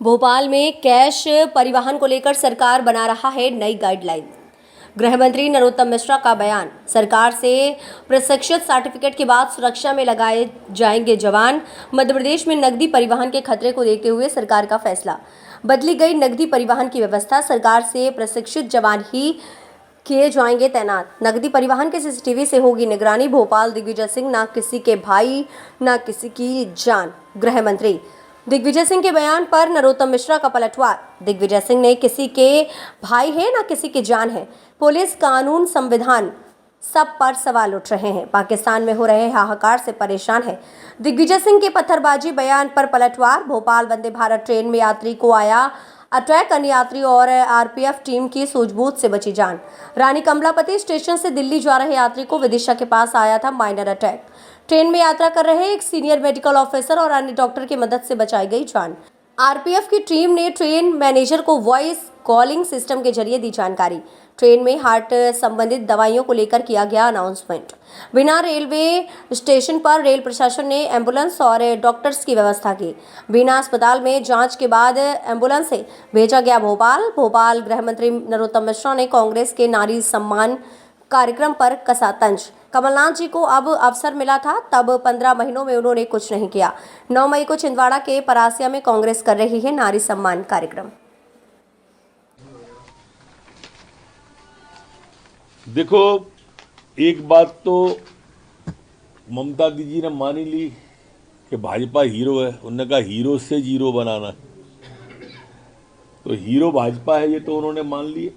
भोपाल में कैश परिवहन को लेकर सरकार बना रहा है नई गाइडलाइन। गृह मंत्री नरोत्तम मिश्रा का बयान। सरकार से प्रशिक्षित सर्टिफिकेट के बाद सुरक्षा में लगाए जाएंगे जवान। मध्य प्रदेश में नकदी परिवहन के खतरे को देखते हुए सरकार का फैसला। बदली गई नकदी परिवहन की व्यवस्था। सरकार से प्रशिक्षित जवान ही किए जाएंगे तैनात। नकदी परिवहन के सीसीटीवी से होगी निगरानी। भोपाल दिग्विजय सिंह ना किसी के भाई ना किसी की जान। गृह मंत्री दिग्विजय सिंह के बयान पर नरोत्तम मिश्रा का पलटवार। दिग्विजय सिंह ने किसी के भाई है ना किसी की जान है। पुलिस, कानून, संविधान सब पर सवाल उठ रहे हैं। पाकिस्तान में हो रहे हाहाकार से परेशान है। दिग्विजय सिंह के पत्थरबाजी बयान पर पलटवार। भोपाल वंदे भारत ट्रेन में यात्री को आया अटैक। अन्य यात्री और आरपीएफ टीम की सूझबूझ से बची जान। रानी कमलापति स्टेशन से दिल्ली जा रहे यात्री को विदिशा के पास आया था माइनर अटैक। ट्रेन में यात्रा कर रहे एक सीनियर मेडिकल ऑफिसर और अन्य डॉक्टर की मदद से बचाई गई जान। आरपीएफ की टीम ने ट्रेन मैनेजर को वॉइस कॉलिंग सिस्टम के जरिए दी जानकारी। ट्रेन में हार्ट संबंधित दवाइयों को लेकर किया गया अनाउंसमेंट। बिना रेलवे स्टेशन पर रेल प्रशासन ने एम्बुलेंस और डॉक्टर्स की व्यवस्था की। बिना अस्पताल में जांच के बाद एम्बुलेंस से भेजा गया भोपाल। गृह मंत्री नरोत्तम मिश्रा ने कांग्रेस के नारी सम्मान कार्यक्रम पर कसा तंज। कमलनाथ जी को अब अवसर मिला था, तब 15 महीनों में उन्होंने कुछ नहीं किया। 9 मई को छिंदवाड़ा के परासिया में कांग्रेस कर रही है नारी सम्मान कार्यक्रम। देखो, एक बात तो ममता दीदी ने मान ही ली कि भाजपा हीरो है। उन्होंने कहा हीरो से जीरो बनाना, तो हीरो भाजपा है, ये तो उन्होंने मान लिए।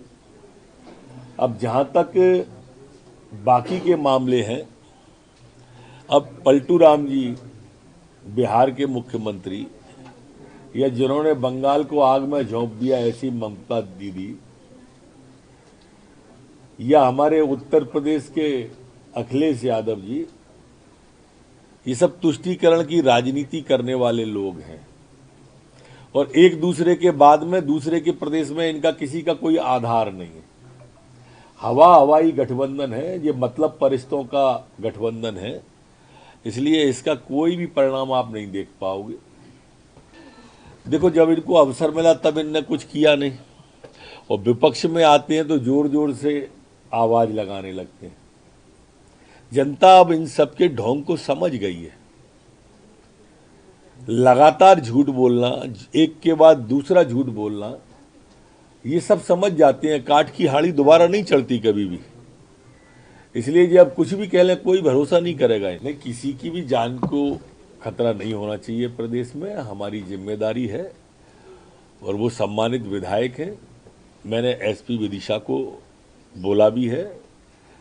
अब जहां तक बाकी के मामले हैं, अब पलटू राम जी बिहार के मुख्यमंत्री, या जिन्होंने बंगाल को आग में झोंक दिया ऐसी ममता दीदी, या हमारे उत्तर प्रदेश के अखिलेश यादव जी, ये सब तुष्टीकरण की राजनीति करने वाले लोग हैं और एक दूसरे के बाद में दूसरे के प्रदेश में इनका किसी का कोई आधार नहीं है। हवाई गठबंधन है, ये मतलब परिश्तों का गठबंधन है, इसलिए इसका कोई भी परिणाम आप नहीं देख पाओगे। देखो, जब इनको अवसर मिला तब इनने कुछ किया नहीं, और विपक्ष में आते हैं तो जोर जोर से आवाज लगाने लगते हैं। जनता अब इन सबके ढोंग को समझ गई है। लगातार झूठ बोलना, एक के बाद दूसरा झूठ बोलना, ये सब समझ जाते हैं। काठ की हाड़ी दोबारा नहीं चढ़ती कभी भी, इसलिए जब कुछ भी कह लें कोई भरोसा नहीं करेगा। नहीं, किसी की भी जान को खतरा नहीं होना चाहिए प्रदेश में, हमारी जिम्मेदारी है, और वो सम्मानित विधायक हैं। मैंने एसपी विदिशा को बोला भी है,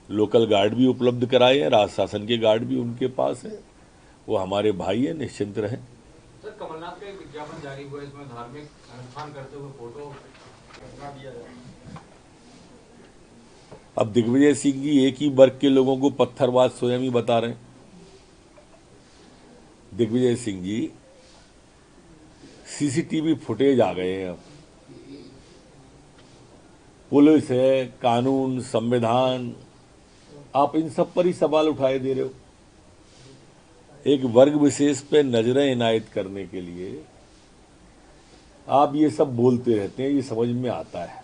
लोकल गार्ड भी उपलब्ध कराए हैं, राज शासन के गार्ड भी उनके पास है, वो हमारे भाई हैं, निश्चिंत रहें। सर, कमलनाथ का एक विज्ञापन जारी हुआ, इसमें धार्मिक अनुष्ठान करते हुए फोटो दिया जाए। अब दिग्विजय सिंह जी एक ही वर्ग के लोगों को पत्थरबाज स्वयं ही बता रहे हैं। दिग्विजय सिंह जी, सीसीटीवी फुटेज आ गए हैं। अब पुलिस है, कानून, संविधान, आप इन सब पर ही सवाल उठाए दे रहे हो। एक वर्ग विशेष पे नजरें इनायत करने के लिए आप ये सब बोलते रहते हैं, ये समझ में आता है।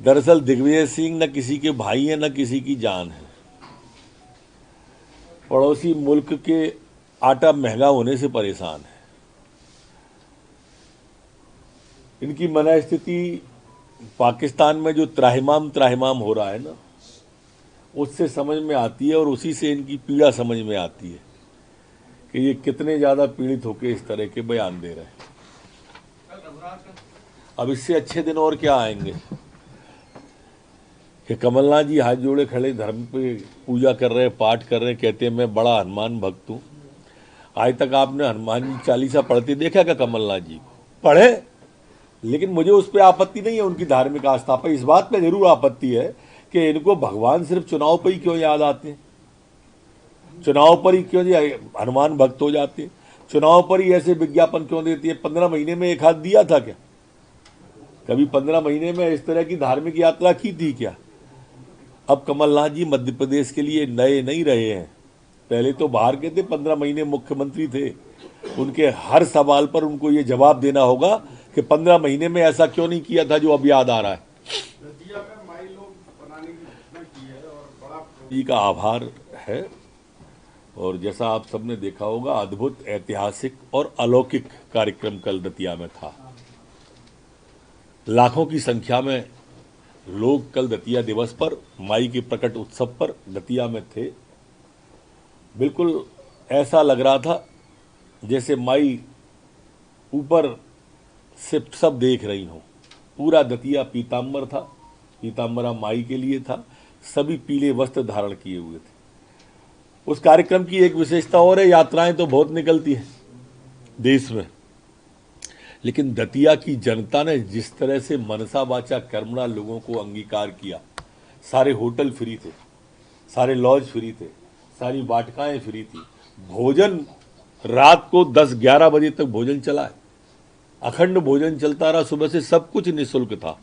दरअसल दिग्विजय सिंह न किसी के भाई हैं, न किसी की जान है। पड़ोसी मुल्क के आटा महंगा होने से परेशान है। इनकी मनस्थिति पाकिस्तान में जो त्राहिमाम हो रहा है ना, उससे समझ में आती है, और उसी से इनकी पीड़ा समझ में आती है कि ये कितने ज़्यादा पीड़ित होकर इस तरह के बयान दे रहे हैं। अब इससे अच्छे दिन और क्या आएंगे कि कमलनाथ जी हाथ जोड़े खड़े धर्म पे पूजा कर रहे हैं, पाठ कर रहे हैं, कहते हैं मैं बड़ा हनुमान भक्त हूँ। आज तक आपने हनुमान जी चालीसा पढ़ते देखा क्या कमलनाथ जी को? पढ़े, लेकिन मुझे उस पर आपत्ति नहीं है, उनकी धार्मिक आस्था पर। इस बात पे जरूर आपत्ति है कि इनको भगवान सिर्फ चुनाव पर ही क्यों याद आते हैं, चुनाव पर ही क्यों हनुमान भक्त हो जाते हैं, चुनाव पर ही ऐसे विज्ञापन क्यों देती है। 15 महीने में एक हाथ दिया था क्या? कभी 15 महीने में इस तरह की धार्मिक यात्रा की थी क्या? अब कमलनाथ जी मध्य प्रदेश के लिए नए नहीं रहे हैं, पहले तो बाहर के थे, 15 महीने मुख्यमंत्री थे, उनके हर सवाल पर उनको ये जवाब देना होगा कि 15 महीने में ऐसा क्यों नहीं किया था जो अब याद आ रहा है। जी का आभार है, और जैसा आप सबने देखा होगा अद्भुत, ऐतिहासिक और अलौकिक कार्यक्रम कल दतिया में था। लाखों की संख्या में लोग कल दतिया दिवस पर, माई के प्रकट उत्सव पर दतिया में थे। बिल्कुल ऐसा लग रहा था जैसे माई ऊपर से सब देख रही हो। पूरा दतिया पीताम्बर था, पीताम्बरा माई के लिए था, सभी पीले वस्त्र धारण किए हुए थे। उस कार्यक्रम की एक विशेषता और है, यात्राएं तो बहुत निकलती हैं देश में, लेकिन दतिया की जनता ने जिस तरह से मनसा वाचा कर्मणा लोगों को अंगीकार किया। सारे होटल फ्री थे, सारे लॉज फ्री थे, सारी वाटिकाएं फ्री थी, भोजन रात को 10-11 बजे तक भोजन चला है, अखंड भोजन चलता रहा, सुबह से सब कुछ निःशुल्क था।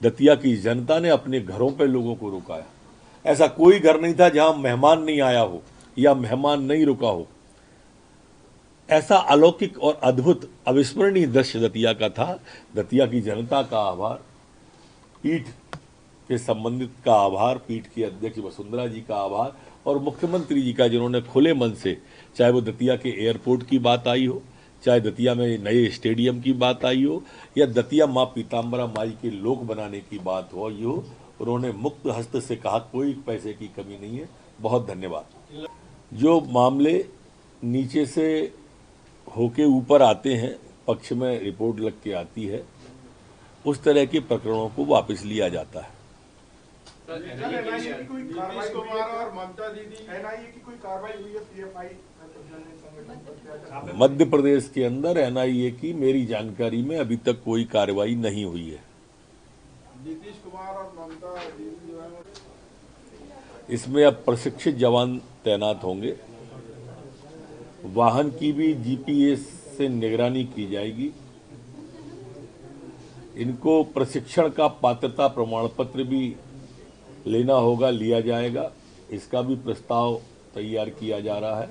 दतिया की जनता ने अपने घरों पे लोगों को रुकाया। ऐसा कोई घर नहीं था जहां मेहमान नहीं आया हो या मेहमान नहीं रुका हो। ऐसा अलौकिक और अद्भुत अविस्मरणीय दृश्य दतिया का था। दतिया की जनता का आभार, पीठ के संबंधित का आभार, पीठ की अध्यक्ष वसुंधरा जी का आभार, और मुख्यमंत्री जी का, जिन्होंने खुले मन से, चाहे वो दतिया के एयरपोर्ट की बात आई हो, चाहे दतिया में नए स्टेडियम की बात आई हो, या दतिया माँ पीताम्बरा माई के लोक बनाने की बात हो, ये हो, उन्होंने मुक्त हस्त से कहा कोई पैसे की कमी नहीं है। बहुत धन्यवाद। जो मामले नीचे से होके ऊपर आते हैं, पक्ष में रिपोर्ट लग के आती है, उस तरह के प्रकरणों को वापस लिया जाता है। नीतीश कुमार और ममता दीदी एनआईए की कोई कार्रवाई हुई है? पीएफआई मध्य प्रदेश के अंदर एनआईए की मेरी जानकारी में अभी तक कोई कार्रवाई नहीं हुई है। नीतीश कुमार और ममता दीदी जो है इसमें अब प्रशिक्षित जवान तैनात होंगे। वाहन की भी जीपीएस से निगरानी की जाएगी। इनको प्रशिक्षण का पात्रता प्रमाण पत्र भी लेना होगा, लिया जाएगा। इसका भी प्रस्ताव तैयार किया जा रहा है,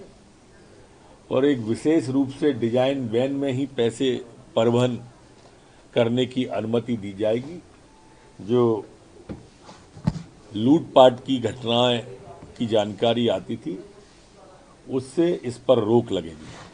और एक विशेष रूप से डिजाइन वैन में ही पैसे परिवहन करने की अनुमति दी जाएगी। जो लूटपाट की घटनाएं की जानकारी आती थी, उससे इस पर रोक लगेगी।